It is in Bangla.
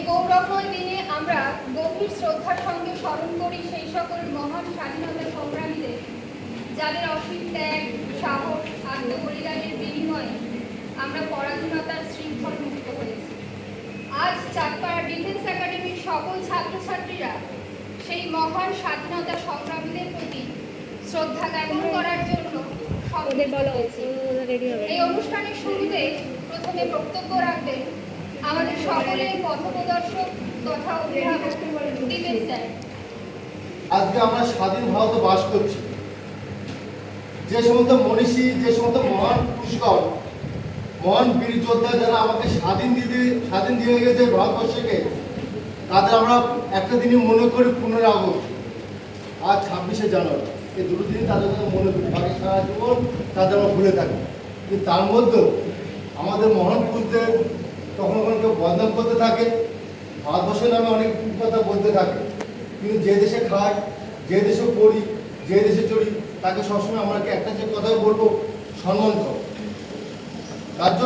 গৌরবময় দিনে আমরা গভীর শ্রদ্ধার সঙ্গে স্মরণ করি সেই সকল মহান স্বাধীনতা সংগ্রামীদের, যাদের অসীম ত্যাগ, সাহস, আত্মবলিদানের বিনিময়ে আমরা পরাধীনতার শৃঙ্খল মুক্ত হয়েছি। আজ চাঁদপাড়া ডিফেন্স একাডেমির সকল ছাত্রছাত্রীরা সেই মহান স্বাধীনতা সংগ্রামীদের প্রতি শ্রদ্ধা জ্ঞাপন করার জন্য এই অনুষ্ঠানের শুরুতে প্রথমে বক্তব্য রাখবেন আমাদের সকলের পথপ্রদর্শক তথা অভিভাবক দীপেন স্যার। আজকে আমরা স্বাধীন ভারতে বাস করছি। যে সমস্ত মনীষী, যে সমস্ত মহান পুরস্কার, মহান বীর যোদ্ধা যারা আমাকে স্বাধীন দিয়ে গেছে ভারতবর্ষকে, তাদের আমরা একটা দিনই মনে করি 15 আগস্ট আর 26শে জানুয়ারি। এই দুটো দিনই তাদের কথা মনে করি, বাকি সারা জীবন তাদের আমরা ভুলে থাকি। কিন্তু তার মধ্যেও আমাদের মহান পুরুষদের তখন কেউ বদনাম করতে থাকে, ভারতবর্ষের নামে অনেক কথা বলতে থাকে। কিন্তু যে দেশে খাই, যে দেশে পড়ি, যে দেশে চড়ি, তাকে সবসময় আমাকে একটা যে কথা বলবো, সম্মান করো। তার জন্য